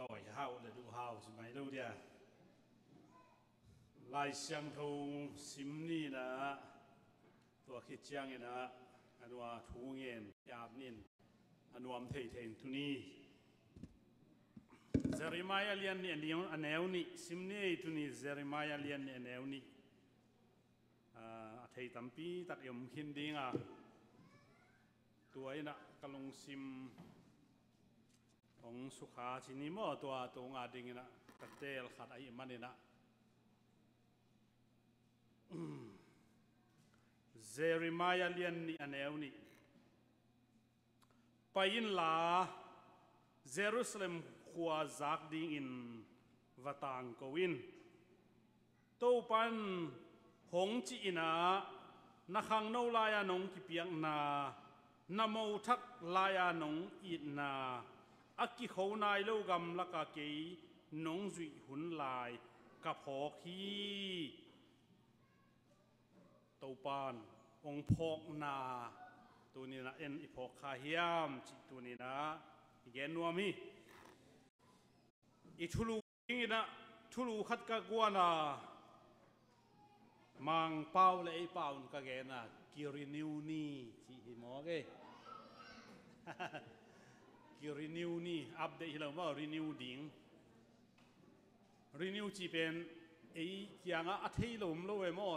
thổi hậu để đủ hậu chứ mấy đâu đi à lại sang thâu sim ni naตัวคิดจังนะอันว่าทูเงินยามนินอันว่ามเทเทนทุนีเซริมายาเลียนเนี่ยเลี้ยงอันแนวนี้ซิมนี่ทุนีเซริมายาเลียนเนี่ยแนวนี้เทตัมปีตักยมขินดิ้งตัวนี้นะกลงซิมของสุขาชินิโมตัวงาดิ้งนะตัดเตลขัดไอ้มันนี่นะเซริมายาเลียนนี่อันแนวนี้ไปยินลาเยรูซาเล็มขวาจากดิ้งอินวัตังกวินตัวปันหงจีนานักขังโนลายานงกิเปียงนานโมทักลายานงอินาอักกิเขานายโลกรรมละกะเกยนงจุยหุนลายกับหอกฮีตัวปานองพอกนาตัวนี้นะเอ็นอิพอกขาเฮียมจิตัวนี้นะอีแกนัวมีอีทุลูนี่นะทุลูขัดกะกวนามังเป้าเลยไอ้เป้าก็แกน่ะกิรินิวนี่ที่หิมอเกกิรินิวนี่อัปเดตเราว่ารีนิวดิ้งรีนิวจีเป็นไอ้ยังอ่ะที่ลมโลเวมอ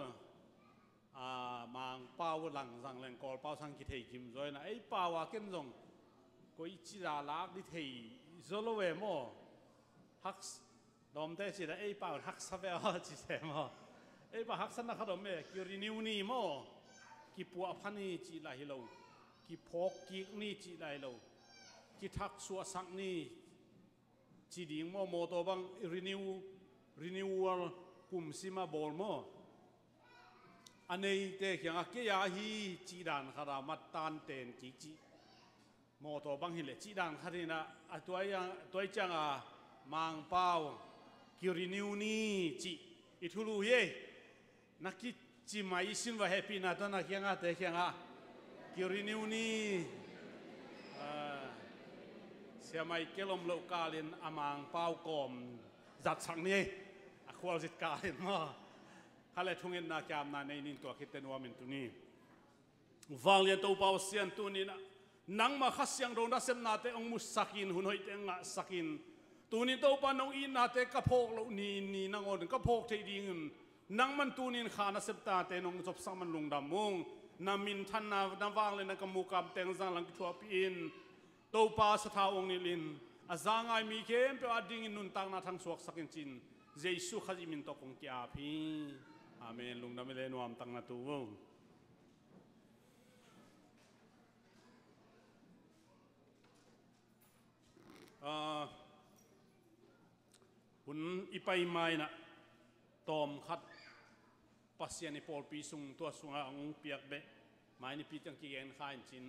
มังเป้าหลังสังแรงกอลเป้าสังกิเทกิมจอยนะไอ้เป้าว่าเก่งจงก็อิจิราลักดิเทโซโลเวมฮักดอมเตจิได้ไอ้เป้าฮักซาเวลจิเซมไอ้ปะฮักสันนักขดมกิรินิวนี่โมกิปัวพันนี่จีไลโลกิพอกกิกนี่จีไลโลกิทักสัวสักนี่จีดิ่งโมตัวบังรีนิวกุมซิมาบอลโมอันนี้เตะยังเกียร์ฮีจีดันขรามัดตันเตนจีจีโมตัวบังฮิเลจีดันขรินะตัวจังมังเป้ากิรินิวนี่จีอิทุลูเยนักกิจไม่สินว่าแฮปปี้นะตอนนักยังแต่ยังกิรินิวนี่เสียไม่เกลมโลกาลินอามังเป้ากอมจัดสังนี้ควรจิตกาลินมาฮาเลทุงเงินนักยามนาในนินตัวคิดเตนัวมินตุนีฟังเรียนตัวเป้าเสียนตุนีนะนังมาขัดเสียงโดนดัชนาเตองมุสกินหุ่นหอยเตงะสกินตัวนี้ตัวปานองอินนาเตกระโพกนี่นางอ่อนกระโพกเทดิ้งนังมันตัวนี้ขานาเสพตาเตนองจบสังมันลงดำมงนามินทันนาว่างเลยนักมุกามเตงจังหลังทัวปีนตัวปาสถาองนิลินอาจางไอมีเข้มเปอดิ้งนุนตังนาทางสวกสักจินเจสุขจิมินตกงกีอาพีอาเมนลงดำเลนวามตังนาตัวหุ่นอีไปไม่นะตอมขัดปัสยานิปอลปีสุงตัวสุงองเปียกเบะไม่นี่ปีตังกีเกนข้าจิน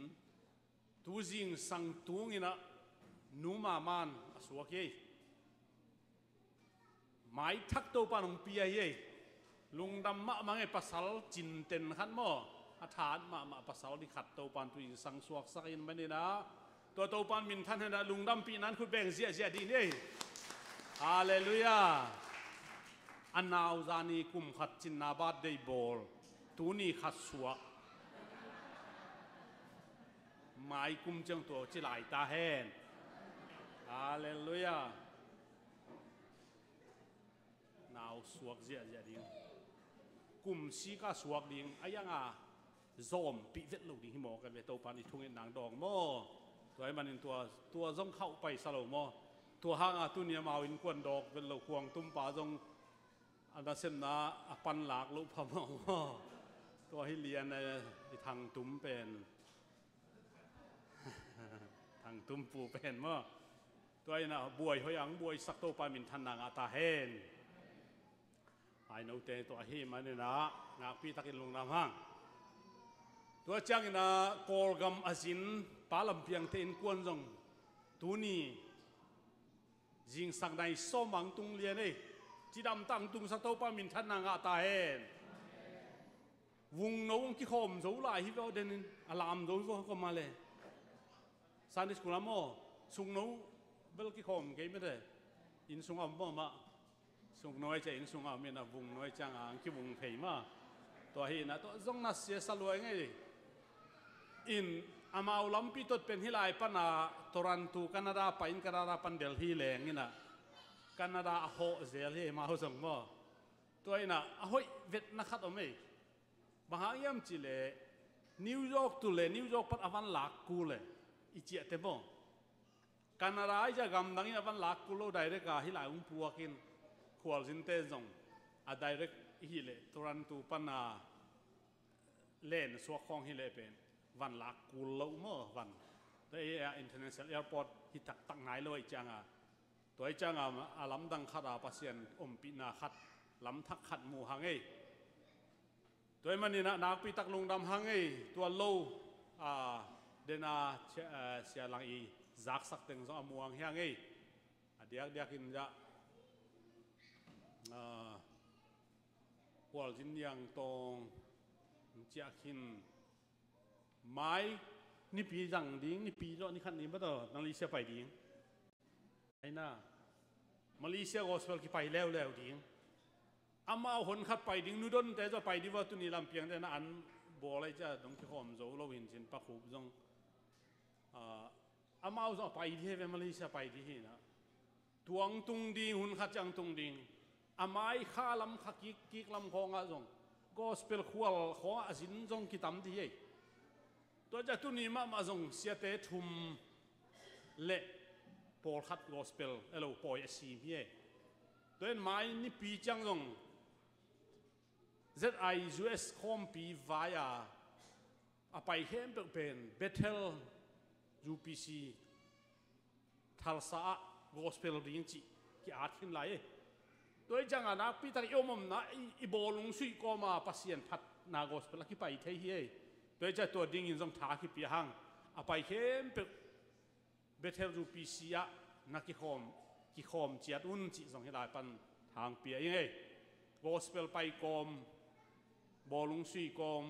ตูจิงสังตุงินะนูมามันสวกเย่ไม่ทักตัวปานองเปียเย่ลุงดำมะมังไอปัสสาวจินเต็นขัดหม้ออาถานมาปัสสาวที่ขัดตัวปานตุยสังสวกสักอินไม่ได้นะตัวปานมินท่านนะลุงดำปีนั้นคุณแบ่งเสียดีนี่ฮาเลลูยาอันนาวจานีกุมขัดจินนาบาดได้บอลตูนี่ขัดสวกไม่กุมจังตัวจิไหลตาแห้งฮาเลลูยานาวสวกเสียดิ้งกุมซีก็สวกดิ้งไอ้ยังโจมปีเวทลูกดิ้งหิมอกันเลยตัวปานอีทุ่งนางดองโมตัวไอ้มันตัวจงเข้าไปสโลโมตัวห้างตุนยามาวินควนดอกเป็นเหล่าควงตุ้มป่าจงอันดับเส้นนะปันหลากลุพมองตัวให้เรียนในทางตุ้มเป็นทางตุ้มปูเป็นมั้งตัวไอ้น่ะบวยหอยอังบวยสักโตปามินทันนางอาตาเฮนไอ้โนเตตัวเฮมันเนี่ยนะงาปีตะกินลงน้ำห้างตัวจังนะกอลกัมอาซินปาลัมเพียงเทนกวนจงตัวนี้จิงสังในโซมังตุงเลียนเลยจีดำตั้งตุงสักโตปามินทันนางอาตาเฮนวงโน้งที่ขมโจลายฮิวเดนินอลามโจก็มาเลยสันนิษฐานโมสุงโน้เบลที่ขมเกี่ยไม่ได้ อินสุงเอาบ่มาสุงน้อยจะอินสุงเอาเมียนะวุงน้อยจังอ่างคิวุงเพยมาตัวเห็นนะตัวจงนัสเสียสลวยไงอินอามาอุลัมปีตดเป็นฮิลายปนาตรันตูแคนาดาไปอินแคนาดาปันเดลฮีแรงนี่นะแคนาดาโฮเซลเฮมาหุ่นบ่ตัวเองนะโอ้ยเวทนักขัดอเมย์บางอย่างจิเลนิวยอร์กตุเลนิวยอร์กปัดอวันหลักกูเลยอีเจียเตบ่แคนาดาจะกำดังอวันหลักกูโลได้เรกาฮิลายพัวกินขวาสินเตจงอะได้เรกฮิเลตรันตูปนาเล่นสวกของฮิเลเป็นวันหลักกูโลมั่ววันแต่อินเตอร์เนชั่นแนลแอร์พอร์ตฮิตักตั้งไหนเลยจังอ่ะตัวไอ้จังอ่ะอาลัมดังขัดอาปัสยันปีนาขัดลำทักขัดหมู่หังไงตัวมันนี่นะนักปีตักลงดำหังไงตัวโลเดน่าเสียหลังอีจักสักเต็งสองหมู่หังเฮียงไงเดียกินจะหัวจินยังตรงเจ้ากินไม้นี่ปีจังดิ้งนี่ปีรอนี่ขันนี้มาต่อนาลีเซียไปดิ้งไอ้น่ามาเลเซียก็สเปลกี่ไปแล้วดิ้งอามาเอาคนขัดไปดิ้งนู่นแต่จะไปดีว่าตุนีลำเพียงแต่นั้นอันบอกอะไรจะต้องที่หอมโจเราเห็นเช่นปักหุบจงอามาเอาจะไปที่เวมาเลเซียไปที่นะทวงตุงดิ้งหุ่นขัดจังตุงดิ้งอามาไอ้ข้าลำขัดกิกลำของอาจงก็สเปลขวลของอาจินจงกิตามที่ตัวจะตุนีมาจงเสียเตะทุ่มเละปอลขัดก็สเปลเราปอยสีพี่ตัวไม้นี่ปีจังจงZIUS คอมปีวายาไปเข้มเป็นเบเทล UPC ทัลซาโกสเปลดิ้งจีที่อาทิตย์ไหลตัวจังอ่ะนะปีตรีอมนะอีโบลงสุยก็มาปัสยันพัดนาโกสเปลที่ไปเที่ยตัวจะตัวดิ้งยินจงท้าที่ปีหังไปเข้มเป็นเบเทล UPC นักกิคอมเจียดอุ่นจีส่งให้ได้ปันทางเปียยังไงโกสเปลไปกอมบอลงสุยกอม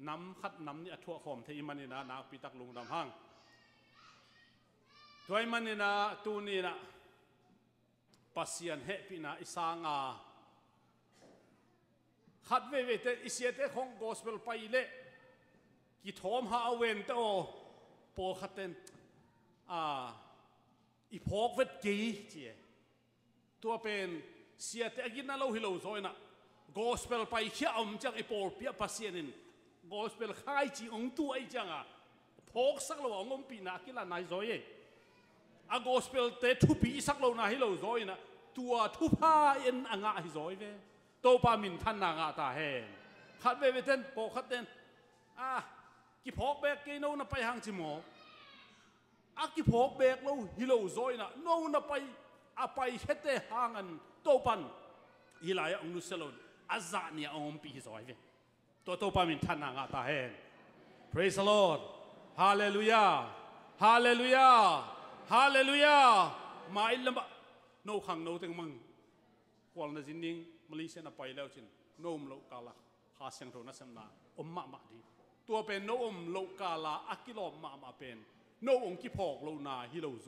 น้ำขัดน้ำนี่ทั่วคอมที่มันนี่นะนักปีตักลงดำห้างตัวมันนี่นะตัวนี้นะปัสยันเฮปีนะอิสางขัดเวเตอิเสียเตของโกสเปลไปเละกิทอมฮาเวนเตโอโปขัดเตนอีพอกเวทกีเจียตัวเป็นเสียเตกินนั่นเราฮิโลโซยนะกอสเปลไปเขี้ยมจังไอโปลเปียปัสเซียนินกอสเปลขายจีองตัวไอจังพอกสักเราองปีนักกิลานายโซยกอสเปลเตทุปีสักเรานาฮิโลโซยนะตัวทุพาเอ็นอ่างฮิโซยเวโตปามินทันนางตาเฮนขัดเวเตนโปขัดเตนกิพอกเบกกิโนนไปหางจิโมกิพอกเบกเราฮิโลโซยนะโนนไปเฮตเตหางอันโตปันฮิลายองนุสโลนอาจารย์เนี่ยองปีฮิโซยเวตัวปามินทันนางตาเฮน Praise the Lord Hallelujah Hallelujah Hallelujah มาอิลล์โนขังโนเต็งมึงควอลนจินนิงมาเลเซียนไปแล้วจินโนมโลกาลาหาเสียงโทนัสมนามาดีตัวเป็นโนมโลกาลาอักิโลมาเป็นโนองกิพอกโลนาฮิโลโซ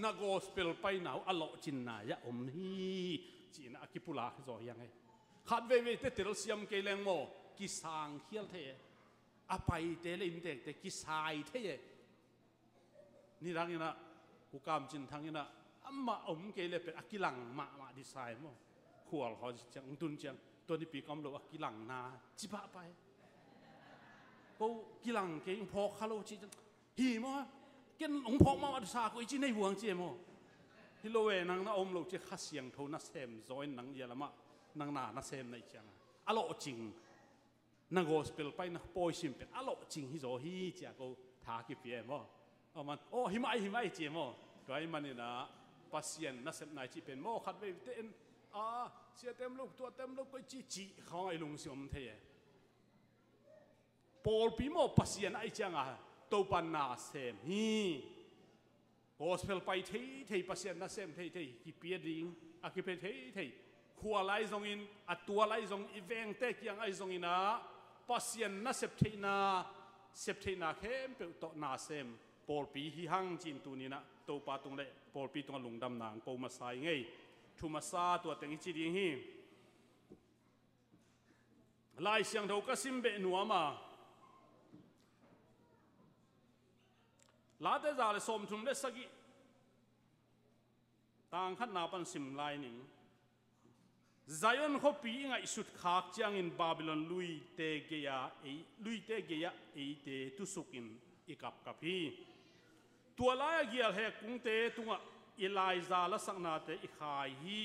นากอสเปลไปหนาวอโลจินนายะฮีจีนอักิปุลาโซยังไงขัดเวเตเตลเซียมเกลงโมกิสางเขียลเทไปเตลินเตแต่กิสายเทนี่รังนี่นะกูกามจินทางนี่นะมาเกลเป็นอักิลังมาดีไซน์โมขวลเขาจังตุนจังตัวนี้ปีกอมโลอักิลังนาจิบะไปกูกิลังเกงพอคาโลจิจังฮีมั้งเกินองพอกมาอัดสากุยจีในหวงเจียมั้งฮิโลเวนังนะอมโลจิข้าเสียงโทนัสเซมจอยนังเยลมะนังนานัสเซมในจังอโลจิงนังโกสเปลไปนักปอยซิมเป็นอโลจิงฮิโซฮีเจ้ากูทากิเปียมั้งมันโอ้หิมะเจียมั้งตัวมันนี่นะปัสยันนัสเซมนายจีเป็นมั้งขัดเวเตนเสียเต็มลูกตัวเต็มลูกก็จีเขาไอ้ลุงสิอมเทียปอลปีโมปัสยันไอ้จังตัวปันนาเซมฮีโกสเปลไปเที่ปัสยันนาเซมเที่กิเปียดิงกิเปียเที่ขัวไล่ทรงอินตัวไล่ทรงอีเวงเตกยังไอ้ทรงอินะปัสยันนาเซมเที่นาเข้มเปิลโตนาเซม ปอลปีฮิฮังจินตูนี่นะตัวปาตรงเล่ปอลปีตรงลุงดำนางโกมาใส่ไงทุมาซาตัวเต็งจิดิงฮีลายเสียงเท่ากับซิมเบนัวมาลาเตจาเลสมทุมเลสกิต่างขัดนาปันซิมลายหนิงไซออนเขาปีงไอสุดขากจางอินบาบิลอนลุยเตเกียลุยเตเกียเตตุสุกินอีกับกับพี่ตัวลายเกียร์แหกกุ้งเตตัวอีไลซาละสักนาเตอีขายฮี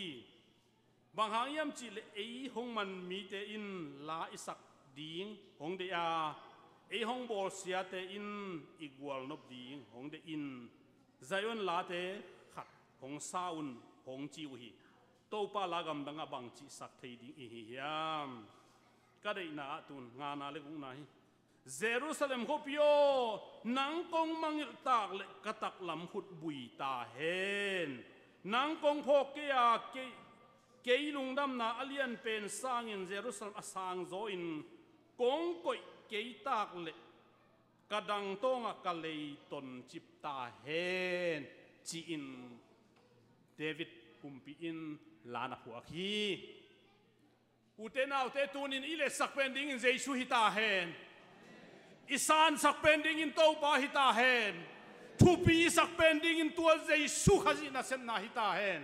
บางหางยำจิเลหงมันมีเตอินลาอิสักดิงหงเดียหงบอลเสียเตอินอีกวอลนบดิงหงเดอินไซออนลาเตขัดหงซาอุนหงจิวฮีตัวปลากำดังบังจิสักทีดิ้งอียามก็ได้นาตุนงานาเล็กงนาฮีเยรูซาเล็มขบโยนังกงมังตากเล็กกะตักลำขุดบุยตาเฮนนังกงพกเกียเกยลุงดำนาอเลียนเป็นสร้างอินเยรูซาเล็มสร้างโซอินกงกอยเกยตากเล็กกระดังตงกะเลยตนจิบตาเฮนจีอินเดวิดกุมปีอินลานาหัวขีอุเทนเอาเตตูนินอิเลสักเป็นดิ้งอินเจสุฮิตาเฮนอิสานสักเป็นดิ้งอินโตปาฮิตาเฮนทูปีสักเป็นดิ้งอินตัวเจสุขจินาเซนนาฮิตาเฮน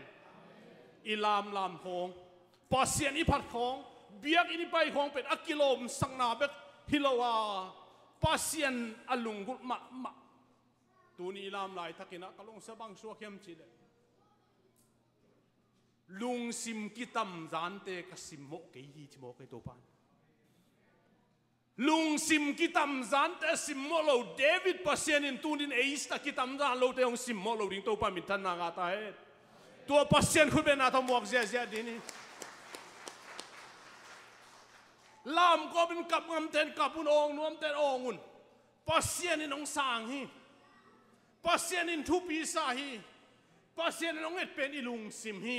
อิลามลามฮงปัสเซียนอิพัดฮงเบียกอินิไปฮงเป็นอักิโลมสังนาเบกฮิโลวาปัสเซียนอลุงกุมะตูนีลามลายทักินะกะลงสบังชัวเข้มจิเลลุงซิมกิตัมจานเตกสิมโมเกยที่โมเกยตัวปานลุงซิมกิตัมจานเตสิมโมโลเดวิดปัสเซียนินตูนินเอสตากิตัมจานโลเตองซิมโมโลดิ้งตัวปานมิทันนางาตาเฮตัวปัสเซียนคุณเป็นอาทมวกเสียดีนี่ลามก็เป็นกับงำเทนกับอุนองนวมเทนองุนปัสเซียนินองสางฮีปัสเซียนินทุปีสาฮีปัสเซียนินองเอ็ดเป็นอิลุงซิมฮี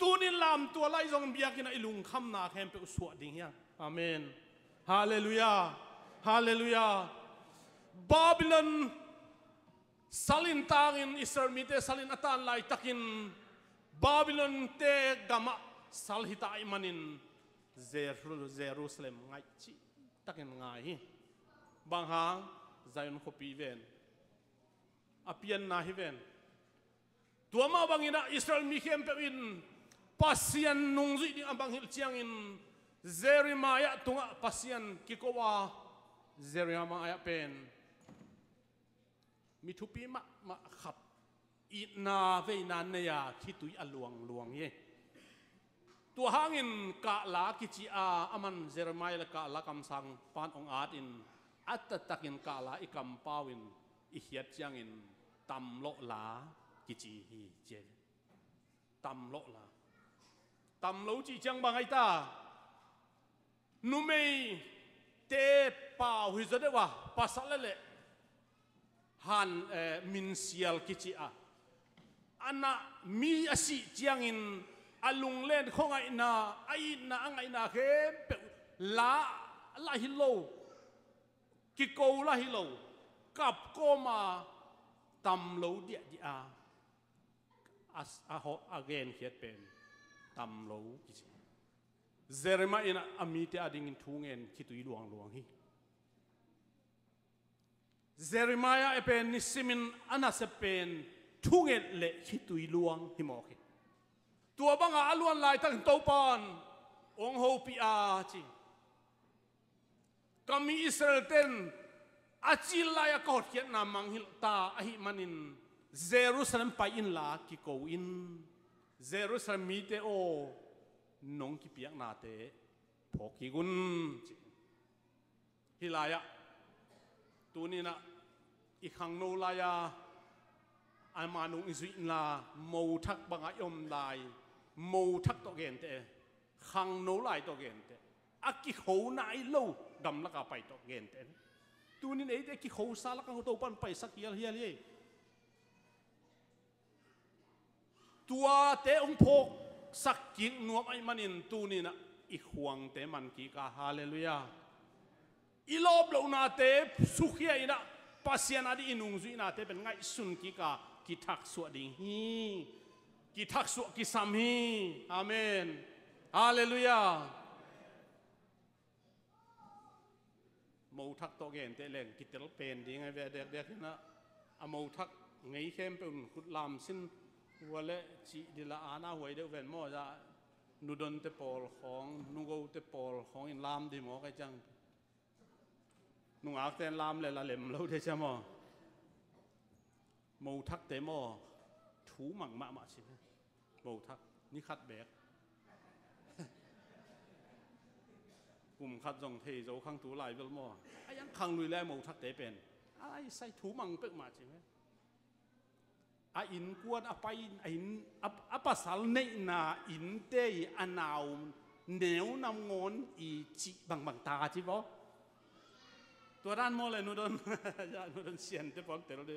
ตูนิลามตัวไล่จงเบียกินอิลุงคำนาแคมเปอุสวดดิ้งยังอาเมนฮาเลลูยาฮาเลลูยาบาบิลอนสัลินตางินอิสราเอลมีเตสัลินอัตานไลตักินบาบิลอนเตกามะสัลฮิตาอิมันินเยรูซาเล็มไงจิตักินไงบางหางไซออนขบีเวนอภิยันนาฮิเวนตัวมาบังอินะอิสราเอลมีเข้มเปอินปัสเซียนนุ่งจุดดิ้งอันบังฮิลเชียงอินเจริมายะตุงะปัสเซียนกิโกวาเจริมายะเป็นมีทุปีมาขับอีนาเวนานเนียคิดตุยอลวงเย่ตัวหางินกะลากิจิอาอามันเจริมายละกะลาคำสั่งปานองอาดินอัตตักินกะลาอิกัมปาวินอิเฮียดจังอินตัมโลลากิจิฮีเจตัมโลลาตัมโลจีจังบางไอตานุเมเตป่าวฮิจเดวะภาษาเลฮันมินเซียลกิจิอาอันน่ะมีอาศิจังอินอลุงเล่นของไอนาไอนาเข้มเปลาฮิโลกิโกลาฮิโลกับโกมาตัมโลเดียดีอาฮออเกนเขียนเป็นตัมโลกิจิเจริมาอินะอามีเตอดิ่งทุ่งเงินคิดตุยหลวงฮีเจริมายาเป็นนิสิมินอันนั้นจะเป็นทุ่งเงินเละคิดตุยหลวงฮิโมกิตัวบังอาล้วนลายตั้งโตปานองโฮปีอาจีก็มีอิสราเอลเต็นอาจิลายากอดเขียนนามังฮิลตาอหิมันินเยรูซาเล็มไปอินลากิโกอินเยรูซาเล็มมีเตโอนงกิเปียกนาเตพอกิกุนฮิลายะตัวนี้นะอีกครั้งโนลายาอามานุอิสุอินลาโมทักบังอายอมลายโมทักตกเกนเตครั้งโนลายตกเกนเตอากิโหนายโลดำลักไปตกเกนเตตัวนี้เองอากิโหซาลักเขาตัวปันไปสักเฮียเลยตัวเตองพกสักกินนวมไอมันินตูนี่นะอีห่วงเตมันกีกาฮาเลลูยาอีลอบเรานาเตสุขียนะ pasien adi inung zui na te ben ngai sun ki ka ki thak suwa ding hi ki thak suwa ki sam hi amen hallelujah mâu thắc to gen te leng ki tel pen ding ai ve dek dek na a mâu thắc ngei khem pe un khut lam sin wale chi dila ana hoi de ven mo ja nudon te pol khong nugo te pol khong in lam di mo kai chang nung ác tên lam le la lem lâu thế chứ mà màu thắc tế mà thú mặn mạ mạ chứ màu thắc ní khát bẹt cùng khát dòng thề dấu khang tú lại với mò ai ăn khang lùi lại màu thắc tế bền ai say thú mặn bẹt mà chứ ai in quan ai bay in ai pasal này na in tê anh nào nếu nằm ngón ý chỉ bằng ta chứ bóตัวด้านโมเลยนูโดนนูโดนเสียนเตปอนเตลเด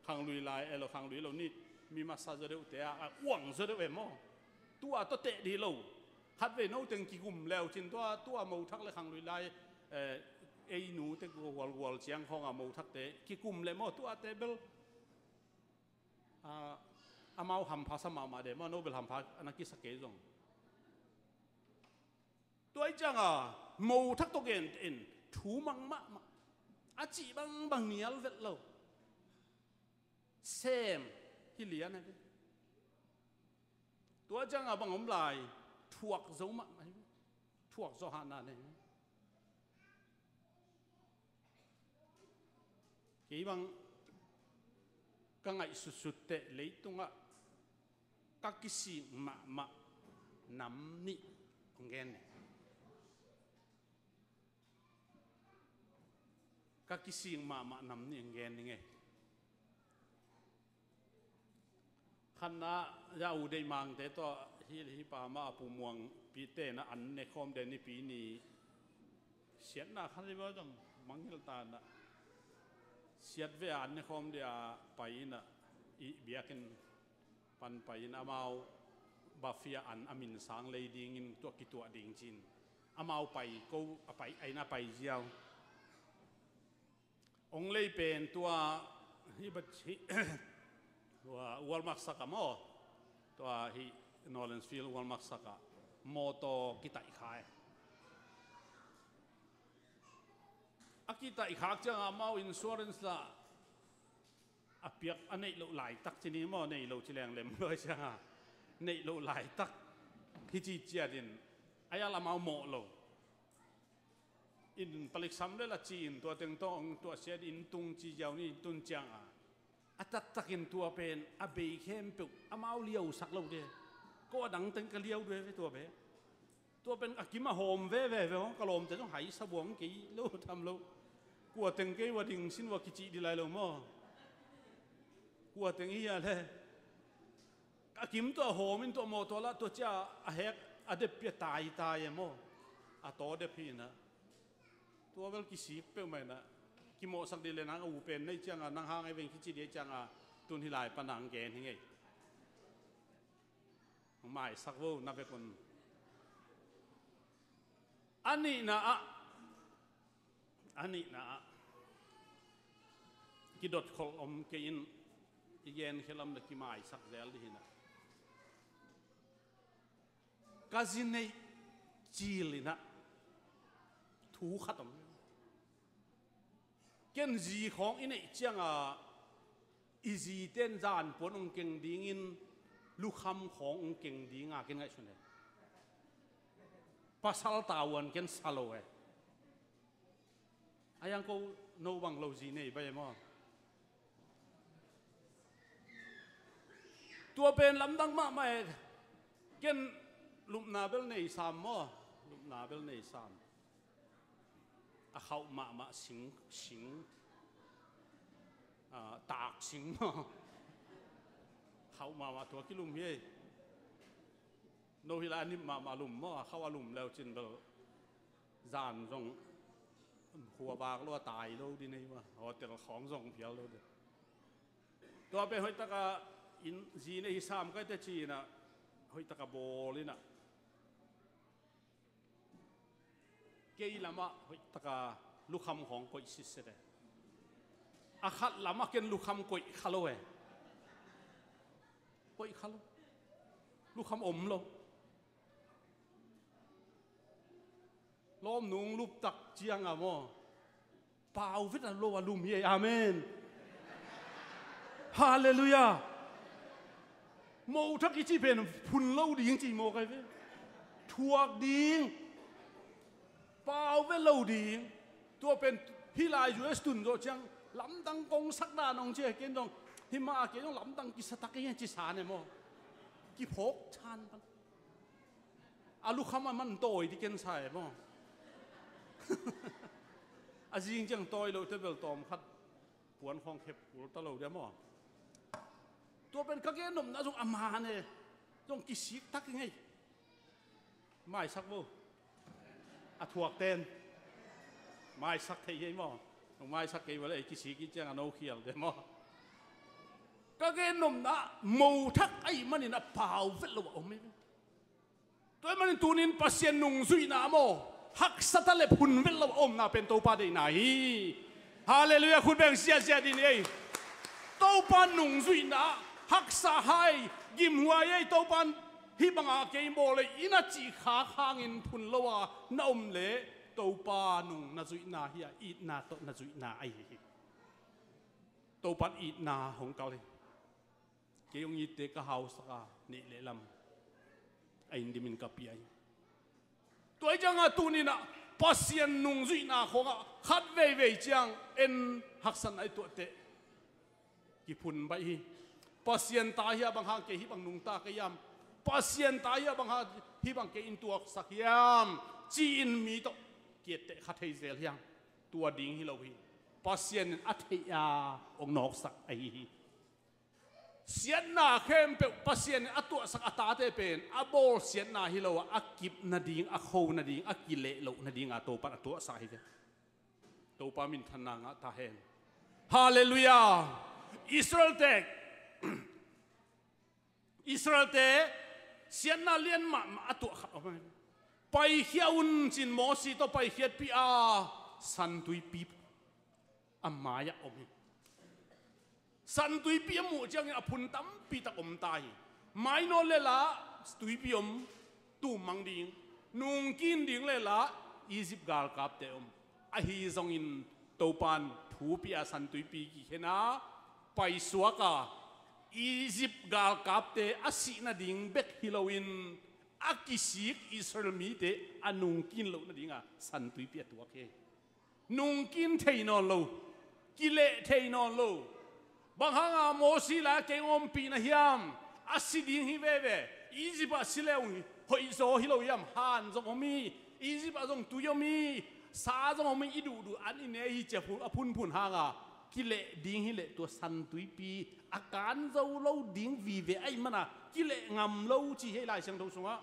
ขังลุยลายเราขังลุยเรานี่มีมาซาจะเดือดแต่อ้วงจะเดือดเอ็มตัวเตะดีเราฮัดเวโน่ตึงกี่กลุ่มแล้วจินตัวมูทักเลยขังลุยลายไอ้หนูเตะวัวเชียงห้องมูทักเตะกี่กลุ่มเลยตัวเตะเบลมาหำพาสมาเดมาโนเบลหำพาอันนั้นกิสเกจงตัวไอ้จังมูทักตัวเกนอินถูมังมะอาจีบางเนียลเวทเราเซมฮิเลียนนะตัวจังบางอมลายถวกโจมะถวกโจฮานาเนี่ยกี่บางกังไอสุดเตะเลยตรงอ่ะกักกิสิมะน้ำนี่ของแกนก็คิดสิ่งมานำนี่เงินยังไงขณะยาอุได้มังแต่ตัวฮิปามาปูมวงปีเตนะอันในคอมเดนี่ปีนี้เสียนะขันที่ว่าจังมังฮิลตานะเสียดเวอันในคอมเดียไปนะอีเบียกันปันไปนะมาเอาบาฟิอาอันอามินสังเลยดิ่งตัวกิตัวดิ่งจินอามาเอาไปก็ไปไอ้น่าไปเจียวองเลยเป็นตัวฮิบัชิตัววอลมักสักมอตัวฮินอร์เลนส์ฟิลด์วอลมักสักมอโตกิตาอิขายอากิตาอิขายจังมาเอาอินชัวเรนส์ละอาเปียกอันนี้เราหลายตักที่นี่มอนี่เราชิแรงเล็มเลยใช่ไหมนี่เราหลายตักที่จีเจียดินอายาละมาเอาหมอเราอินผลิตซ้ำได้ละจีนตัวเต็งต้องตัวเสียดินตุงจีเจ้านี่ตุนจังอาตัดตะกินตัวเป็นอาเบยเข้มปุกอามาเอาเลี้ยวสักเราเดียก็ดังเต็งกะเลี้ยวด้วยตัวเป็นอากิมาโฮมเว่ของกะลมจะต้องหายสบวงกี่ลูกทำลูกกลัวเต็งกี่ว่าดิ่งสินว่ากิจิดีไรเรามั่วกลัวเต็งอีอะไรอากิมตัวโฮมินตัวโมตัวละตัวเจ้าอาเฮกอาเดปีตายมั่วอาโตเดปีนะตัวเวลกิสิเปล่าไหมนะกิโมสักดีเลยนะอูเป็นในจังนังหางไอเวงกิจิเดียจังตุนที่ลายปนังแกนยังไงไม่สักวูนับเป็นคนอันนี้นะกิดดขลมกินเย็นขลมเด็กกิไม่สักเดลดีนะกาซินในจีลินะถูขัดเก่งจีของอินเอจังอีจีเต้นจานปนองเก่งดิ้งินลูกคำขององเก่งดิ้งเก่งไงชนเลยภาษาตาวันเก่งสโลเอไอ้ยังก็โนบังโลจีนี่ไปมั้งตัวเป็นลำดังมากไหมเก่งลุมนาเบลในสามมั้งลุมนาเบลในสามเขามาสิงตากสิงเขามาตัวกิลุมเฮ้โนฮิลานี่มาลุมเขาลุมแล้วจินเบลจานจงหัวบากล้วนตายแล้วดีนี่วะเอาแต่ของจงเพียวแล้วเด็ตัวเป็นหอยตะกะอินจีในฮิสามก็จะจีนะหอยตะกะโบลินะเกี่ยลามะหอยตะกะลูกคำของก็อิสิเสด็จ akhat lama ken lukham koi khalo e koi khalo lukham lo lom nung lup tak chiang amo pau vit lo alum ye amen hallelujah mo thak ki chi pen phun lo ding chi mo kai ve thuak ding pau ve lo ding tua pen hi lai us tun do chang lam dang kong sak da nong che ken dong hi ma ke dong lam dang ki satak ye chi sa ne mo ki phok chan pan alu khama man toy ti ken sai mo azing chang toy lo te bel tom khat puan khong khep ul ta lo de mo tua pen ka ke nom na jong ama ne jong ki sik tak ngai mai sak bo a thuak ten mai sak thei ye mo mai sak ke wala ki sik ki chang ano khial de mo ka ke nom na mo thak ai manin a pau vet lo om me toy manin tunin pasien nung zui na mo hak satale phun vet lo om na pen to pa de na hi hallelujah khun beng sia sia din ei to pa nung zui na hak sa hai gim hua ye to pan hi banga ke mo le ina chi kha khang in phun lo wa na om le to pa nung na zui na hi i na to na zui na ai to pan i na hong kau le ke yong i te ka house ka ni le lam ai ndi min ka pi ai toy janga tu ni na pasien nung zui na khonga khat ve ve chang en haksan ai to te ki phun bai hi pasien ta hi bang ha ke hi bang nung ta ke yam pasien ta hi bang ha hi bang ke in tuak sak yam chi in mi to ke te khathei zel hyang tua ding hi lo hi pasien a thei ya ong nok sak ai hi sian na khem pe pasien atua sak ata te pen abol sian na hi lo a kip na ding a kho na ding a kile lo na ding a to pa atua sa hi to pa min thana nga ta hen hallelujah Israel te sian na lian ma atua khat pai hiaun chin mo si to pai hiat pi a san tui pi amaya omi san tui pi mu chang a phun tam pi ta om tai mai no le la tui pi om tu mang ding nung kin ding le la Egypt gal kap te om a hi zong in to pan thu pi a san tui pi ki hena pai suaka Egypt gal kap te asi na ding bek Halloween akisik Israel mi te anung kin lo na dinga san tui pi tu ke nung kin thei non lo kile thei non lo bang hanga mo si la ke om pi na hiam asi ding hi ve ve Egypt asileung hoi zo hi lo yam han zong omi Egypt azong tu yomi sa zong omi idu du an ine hi che phun phun hanga kile ding hi le to san tui pi akan zo lo ding vi ve ai mana kile ngam lo chi he lai sang do sunga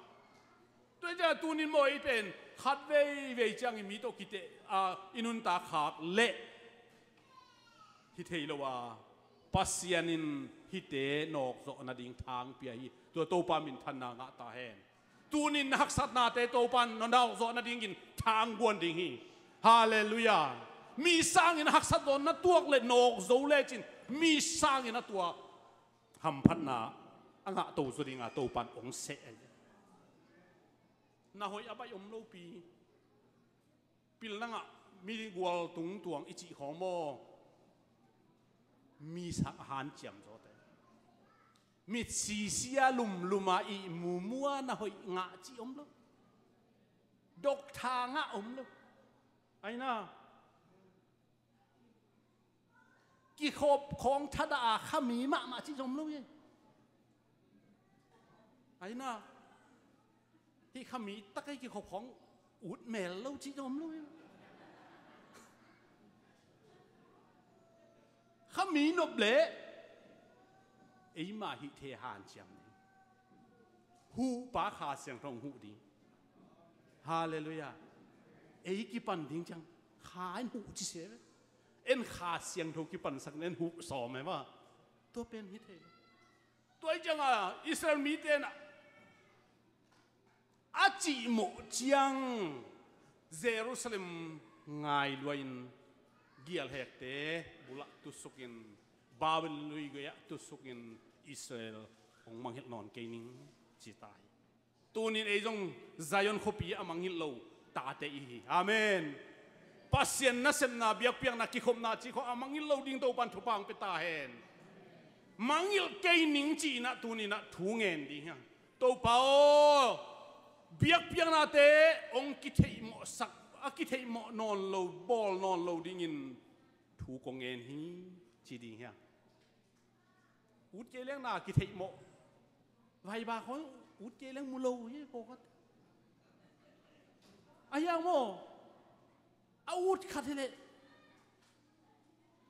to ja tunin mo i pen khat ve ve chang mi to kite a inun ta khak le hi thei lo wa pasianin hi te nok zo na ding thang pi hi to pa min than na nga ta hen tunin hak sat na te to pan no dau zo na ding in thang guan ding hi hallelujah mi sang in hak sat don na tuak le nok zo le chin mi sang in na tua ham phat na anga to zo ding a to pan ong se na hoi abai om lo pi pil nanga mi gwal tung tuang ichi khomo mi sak han chiam zo te mi si sia luma i mu mua na hoi nga chi om lo dok tha nga om lo ai na ki khop khong thada khami ma chi om lo ye ai naที่ขมีตะไคร้กี่ขบของอุดเมลเล่าจีจอมลุยขมีนบเละไอ้มาหิเทหานเชียมหูปาขาเสียงทองหูดีฮาเลลูยาไอ้กี่ปันดิ้งจังขาหูจีเสียเอ็นขาเสียงทองกี่ปันสักเน้นหูสอมไหมว่าตัวเป็นหิเทตัวจังอ่ะอิสราเอลมีเตนะอาจิโมจังเยรูซาเล็มง่ายด้วย gial hek te bulak tu sukin Babel lui gaya tu sukin Israel ong manghit non kaining chi tai tunin ei jong Zion khopi amangil lo ta te hi amen pasien na sem na biak piang na ki khom na chi kho amangil lo ding to pan thu pang pe ta hen mangil kaining chi na tunin na thu ngen di ha to pao biak piang na te ong ki thei mo sak a ki thei mo non lo bol non lo ding in thu ko ngen hi chi di ha út chế leng na ki thei mo vài ba khói út chế leng mu lâu ye ko kat ayang mo a út khat hele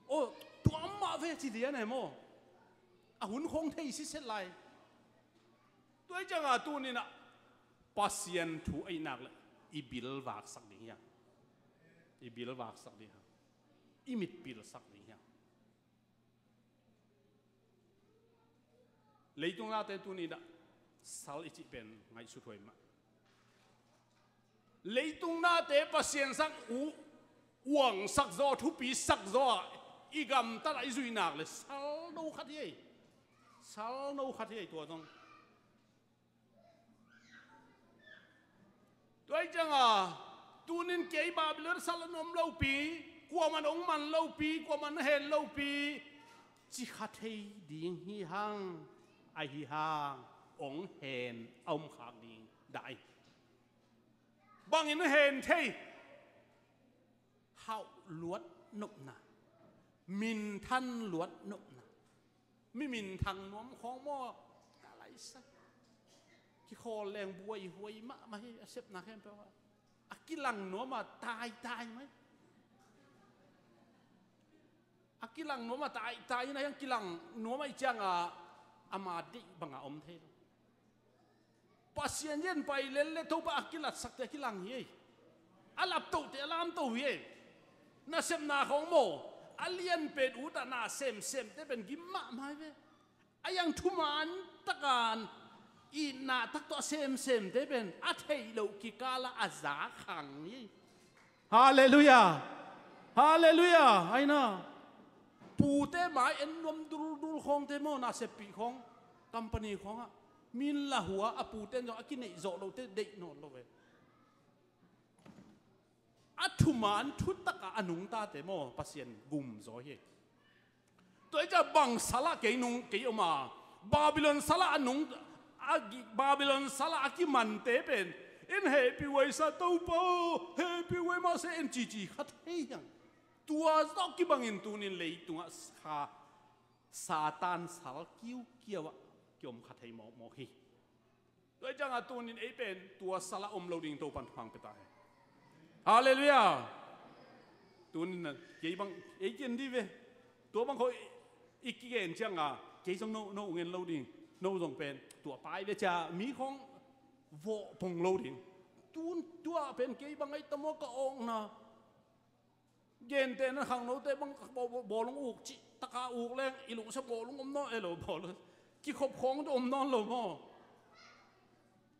o tu amma ve chi dia ne mo a hun khong thei si set lai tôi chang a tu ni na pasien thu ai nak la i bil wak sak ding ya i bil wak sak ding ha i mit bil sak ding ya lấy tung ra tên tu ni đã sal ít bên ngay suốt hồi mà lấy tung ra tên pasien sang u uang sắc gió thu pi sắc gió i gam ta lại duy nạc là sal đâu khát ye sal đâu khát ye tua dong tôi chăng à tu nên kể Babylon sal nom lâu pi qua man ông man lâu pi qua man hèn lâu pi chỉ khát hay điên hi hang ai hi hang ông hèn ông khác đi đại bằng những hèn thế hậu luốt nộp nà min thân luốt nộp nà min thằng nóm khó mò ta lại sao cái kho leng buổi huay mà hay xếp nà khen phải không cái lằng nó mà tai mấy cái lằng nó mà tai này cái lằng nó mà chăng à amadi banga om the pasien yen pai lele to ba akilat sakte kilang ye alap to te alam to ye na sem na khong mo alien pet uta na sem te ben gimma mai ve ayang thuman takan i na tak to sem te ben a thei lo ki kala aza khang ye hallelujah hallelujah aina pu te mai en nom dul khong te mo na se pi khong company khong a min la hua a pu ten jo a ki nei zo lo te dei no lo ve a thu man thu taka anung ta te mo pasien gum zo he toi ja bang sala ke nung ke oma Babylon sala anung agi Babylon sala aki man te pen in happy way sa to po happy way ma se en chi khat he yang tua dok ki bangin tunin lei tunga sa Satan sal kiu kiawa kiom khathei mo hi toi janga tunin ei pen tua sala loading to pan phang petai hallelujah tunin ke bang ei ken di ve tua bang khoi ikigen changa ke jong no ngen loading no jong pen tua pai ve cha mi khong vo pong loading tun tua pen ke bang ai tamo ka ong na gen te na khang no te bang bo long uk chi taka uk leng ilung sa bo long om no elo bo lo ki khop khong to om non lo mo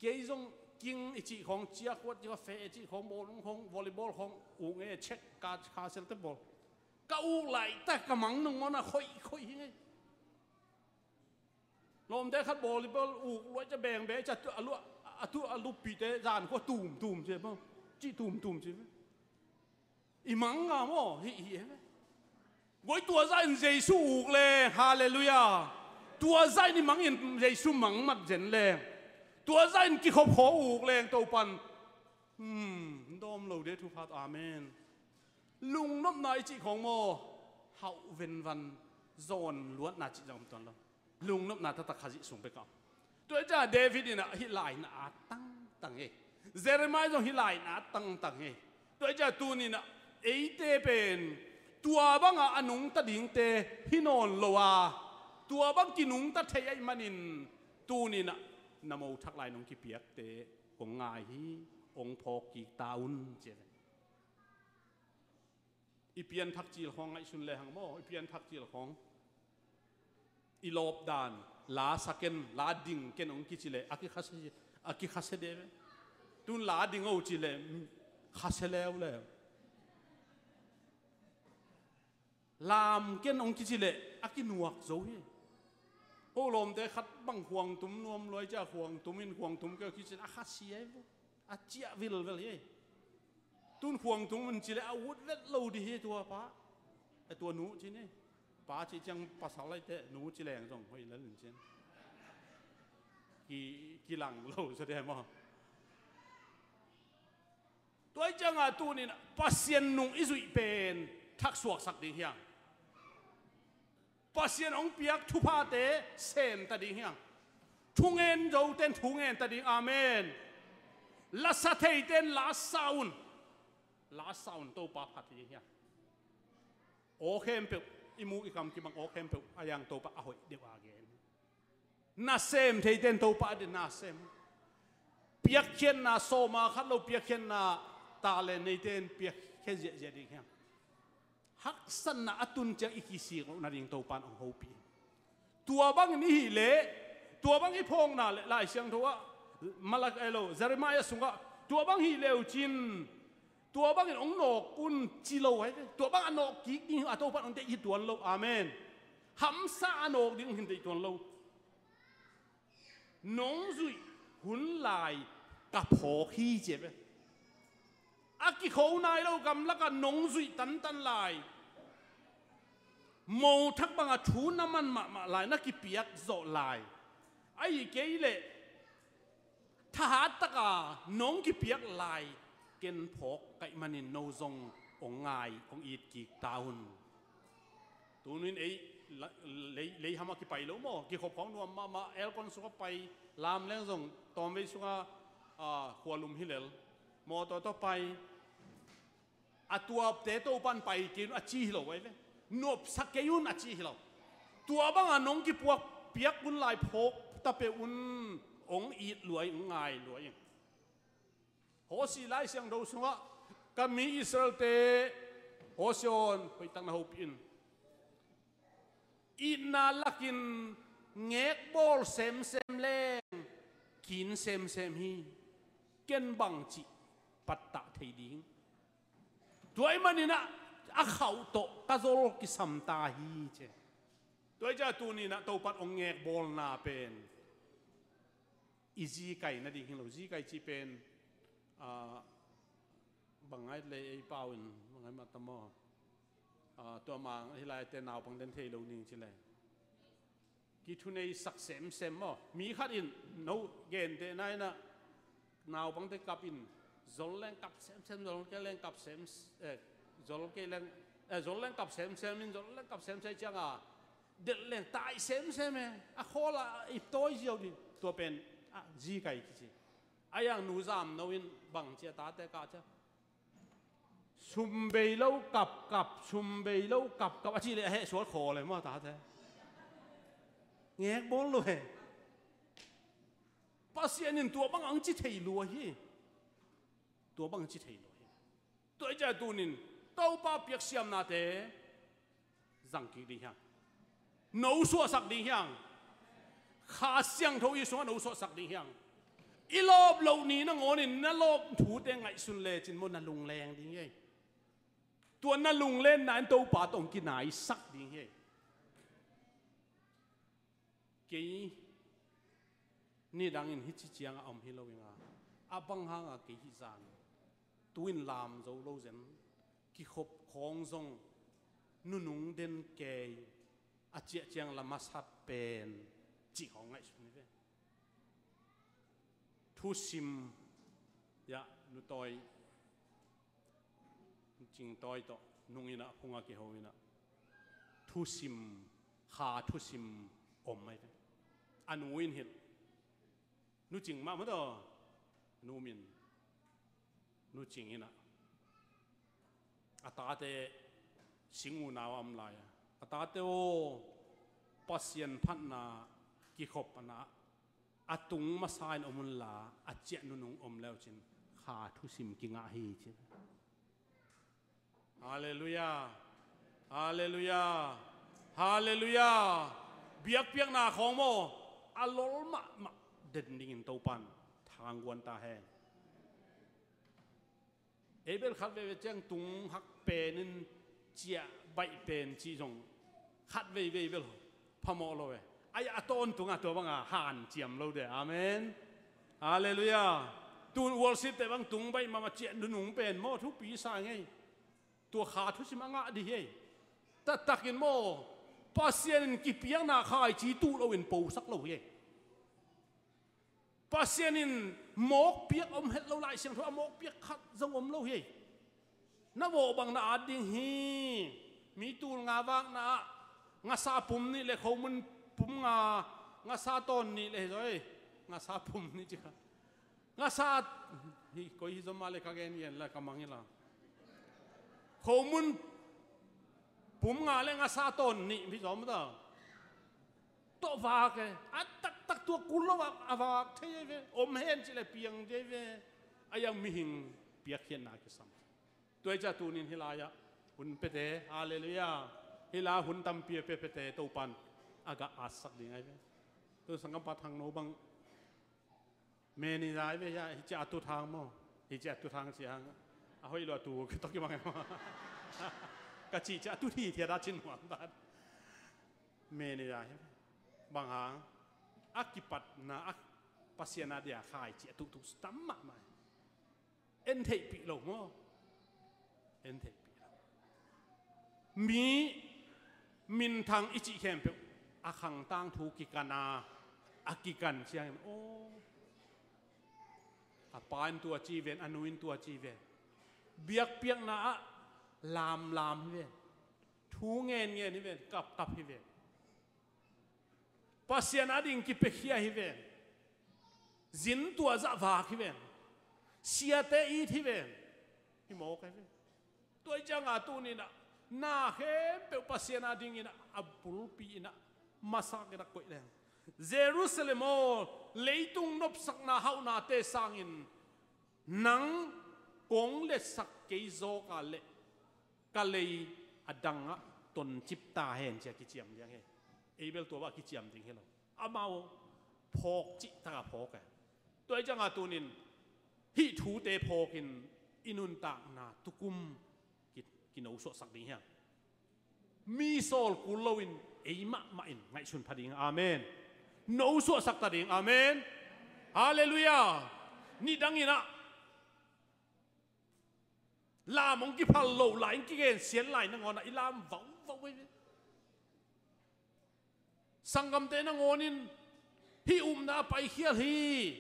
ke jong king ichi khong chia kwat jo fe ichi khong bo long khong volleyball khong u nge check ka sel te bol ka u lai ta ka mang nong mo na khoi nge lom te khat volleyball u lo cha beng be cha alu pi te jan ko tum che mo chi tum che imang nga mo hi goi tua zai Giêsu uk le hallelujah tua zai ni mang in Giêsu mang mat jen le tua zai ki khop kho uk le to pan dom lo de thu phat amen lung nop nai chi khong mo hau ven van zon luat na chi jom ton lo lung nop na ta khaji sung pe ka to ja David ina hi lai na tang e Jeremiah jo hi lai na tang e to ja tu ni na eite pen tua banga anung ta ding te hinon lowa tua bang kinung ta thei ai manin tu ni na namo thak lai nong ki piak te ong ngai hi ong phok ki taun che ipian thak chil hong ai sun le hang mo ipian thak chil hong ilop dan la saken la ding ken ong ki chile aki khase de tun la ding o chile khase le làm cái ông kia lệ ác cái nuộc dấu hi ô lom để khát bằng hoàng túm nuông lối cha hoàng túm in hoàng túm cái kia ác khát xí ấy ác chia vil hi tuôn hoàng túm mình chỉ lệ áo hút vết lâu đi hi tua phá tua nụ chỉ này phá chỉ chẳng phá sáu lại thế nụ chỉ lẹng rồi hơi lớn lên trên kỳ lăng lâu cho đây mà tôi chẳng à tu nên pasien nung izui pen thắc suộc sắc đình hiang pasien ông piak thu pa te sem ta đình hiang thung en dâu tên thung en ta đình amen la sa thei tên la sound tô pa phat đình hiang o khem pe imu ikam ki bang o khem pe ayang tô pa ahoi dewa gen na sem thei tên tô pa de na sem piak khen na so ma khat lo piak khen na ta lên này tên piak khen dễ dễ đi hang hắc sân na atun chẳng ikisi ko na ding to pan ang hopi tua bang ni hi le tua bang i phong na le lai siang thoa malak elo Jeremiah sunga tua bang hi leo chin tua bang in ong no kun chi lo hai tua bang anok ki ni a to pan ong te i tuan lo amen ham sa anok ding hin te tuan lo nong zui hun lai ka pho khi je be aki khâu nai lo gam la ka nong zui tan tan lai mồ thắc bằng à thú năm ăn mà lại nó kịp biếc rộ lại ai cái lệ thà tất cả nông kịp biếc lại kiến phok cái mà nên nô dòng ông ngài ông ít kịp taun tụi nên ấy lấy hàm cái bài lỗ mò cái hộp phóng nuông mà el con số bài làm lên dòng tóm với số khoa lùm hilel mò to bài à tua tế tô ban bài kiến à chi hiểu vậy nộp sắc cái yun achi hiểu tua bang anong ki puak piak un lai phok ta pe un ong it luai ngai luai ho si lai siang do sunga kami Israel te ho sion hoi tang na ho pin ina lakin ngek bol sem leng kin sem hi ken bang chi patta thei ding tuai manina a khẩu to ta zol ki sam ta hi che tôi cha tu ni na to pat ong ngek bol na pen easy kai na ding lo ji kai chi pen bangai le ai pawin bangai ma tamo to mang hi lai te naw pang den thei lo ning chi le ki thu nei sak sem mo mi khat in no gen te nai na naw pang te kap in zol leng kap sem zol ke leng kap sem zol ke leng zol leng kap sem in zol leng kap sem sai changa del leng tai sem a khola i toy jiao di to pen ji kai chi ayang nu zam no in bang chia ta te ka cha sum bei lo kap sum bei lo kap a chi le he so kho le ma ta te ngek bol lo he pasien in tua bang ang chi thei lo hi tua bang chi thei lo hi tôi cha tu nin tàu ba biếc xiêm na thế rằng kỳ đi hàng nấu sủa sắc đi hàng khá xiang thâu y xuống nấu sủa sắc đi hàng ít lốp lâu ní nó ngó nín nó lốp thủ tên ngày xuân lệ trên môn nó lùng leng đi nghe tuần nó lùng lên nãy tàu ba tổng kỳ nãy sắc đi nghe cái ni đang in hít chiang om hi lâu nga abang hang a cái hít giang tuin làm dấu lâu dần ki khop khong zong nunung den ke a chia chiang la masat pen chi hong ngai sun ve thu sim ya nu toy jing toy to nung ina phunga ki ho ina thu sim kha thu sim om mai ve an win hil nu jing ma ma do nu min nu jing ina atate singu naw am lai atate o pasien phat na ki khop na atung ma sain omun la achia nunung om leo chin kha thu sim ki nga hi chin hallelujah hallelujah hallelujah biak piak na khong mo alol ma den ding in to pan thang wan ta he Abel khát về chăng tung hắc bè nên chia bảy bên chỉ dùng khát về về về phàm mộ rồi ai tôn tung à tua bằng hàn chiếm lâu để amen hallelujah tuôn worship để bằng tung bay mà chuyện đun nung bên mò thúc bí sai ngay tua khát thúc xí mang đi hết ta takin mò pasien kịp piang na khai chỉ tu lâu in bầu sắc lâu hết pasien in mốc piak hết lâu lại xem thôi mốc piak khát giống lâu hết na vô bằng na ding hi mi tu nga vang na nga sa pum ni le khâu mun pum nga sa ton ni le rồi nga sa pum ni chứ nga sa hi coi hi zoma le kagen yen la kamang la khâu mun pum nga le nga sa ton ni mi zom da to va ke tak tua kulo va the ve hen chi le piang je ve ayang mi hing piak hian na ke sam tôi cha tu nín hilaya hun pete hallelujah hila hun tam pia pete to pan aga asak ding ai ve tôi sangam pa thang no bang me ni dai ve ya hi cha tu thang mo hi cha tu thang chi hang a hoi lo tu to ki bang ka chi cha tu thi thia da chin huam da me ni dai bang hang akipat na ak pasiana dia khai chi tu stam ma mai en thei pi lo mo en thei pi mi min thang ichi khem pe a khang tang thu ki kana akikan chiang o a pan tua chi ven anuin tua chi ven biak piak na lam ve thu ngen ni ven kap hi ve pasien ading ki pe khia hi ve zin tua za va hi ve sia te i thi ve hi mo ka ve tôi chang à tu ni na he pe pasien ading ina abul pi ina masak ina koi le Jerusalem o leitung nop sak na hau na te sangin nang kong le sak ke zo ka le adanga ton chip ta hen che ki chiam yang he Abel tua ba ki chiam ding he lo amao phok chi ta phok ka tôi chang à tu nin hi thu te phokin inun ta na tukum ki no so sak ding he mi sol kulowin eima ma in ngai sun phading amen no so sak ta ding amen hallelujah ni dangina la mong ki phal lo lai ki gen sian lai na ngona ilam vau we sangam te na ngonin hi na pai khial hi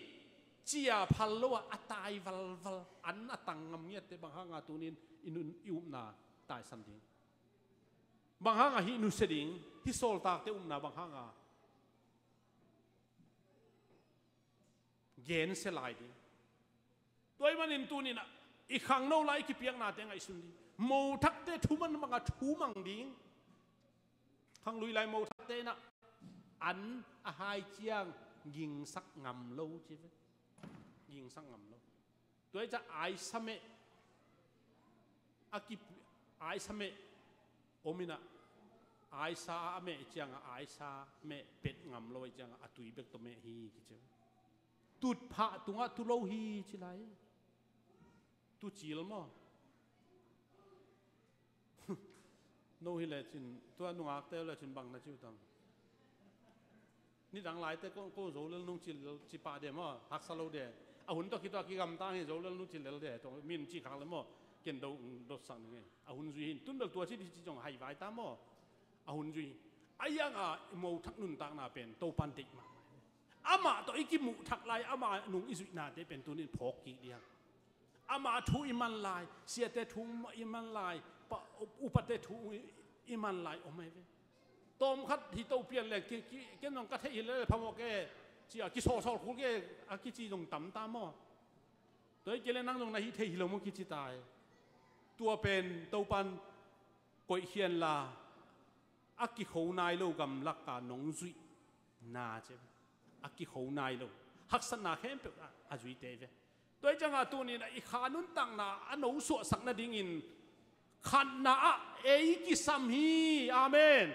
chia phal lo atai val an atangam nge te bang hanga tunin inun na tai sam ding bang hanga hi nu seding hi sol tak te na bang hanga gen se lai ding toy manin tunin i khang no lai ki piang na te ngai sun di mo thak te thu man manga thu mang ding khang lui lai mo thak te na an a hai chiang ging sak ngam lo chi ve ging sak ngam lo toy cha ai same akip ai same omina ai sa me chiang ai sa me pet ngam lo chiang atui bek to me hi ki che tut pha tunga tu lo hi chi lai tu chil mo no hi le chin tua nuak te le chin bang na chu tam ni dang lai te ko zo le nung chil chi pa de mo hak sa lo de a hun to ki to ki gam ta hi zo le nung chil le de to min chi khang le mo ken do sang nge a hun zui hin tun dal tua chi chi jong hai vai ta mo a hun zui ayang a mo thak nun tak na pen to pan tik ma ama to iki mu thak lai ama nung izui na te pen tunin phok ki dia ama thu iman lai sia te thu iman lai pa upate thu iman lai o mai ve tom khat hi to pian le ki ken nong ka the le phamo ke chi a ki so khu ke a ki chi jong tam ta mo toi ke le nang jong na hi the hi lo mo ki chi tai tua pen to pan koi hian la a ki khou nai lo gam lak ka nong zui na che a ki khou nai lo hak san na khem pe a zui te ve tôi chẳng à tu ni na i khanun tang na ano so sak na ding in khan na ei ki sam hi amen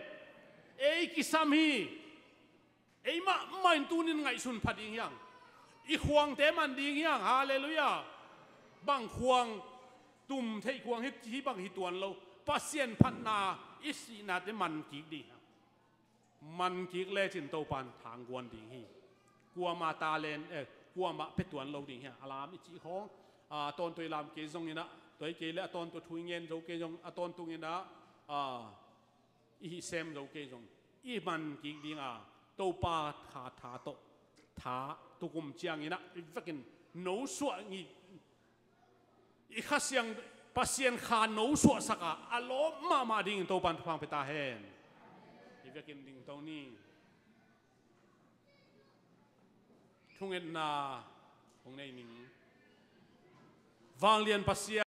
ei ki sam hi ei ma main tu nin ngai sun phading yang i khuang te man ding yang hallelujah bang khuang tum thei khuang hi bang hi tuan lo pasien phat na isi na te man kik di man kik le chin to pan thang guan ding hi kwa ma ta len kwa ma petuan lo ding hi alam chi khong ton toi lam ke zong ina toi ke le ton to thui ngen zo ke zong ton tung ina i sem zo ke zong i man kik ding to pa tha to tha tu kum chiang ina i vakin no suwa ngi i khasiang pasien kha no suwa saka alo ma ding to pan phang peta hen i vakin ding to ni thungen na hong nei ning wang lian pasien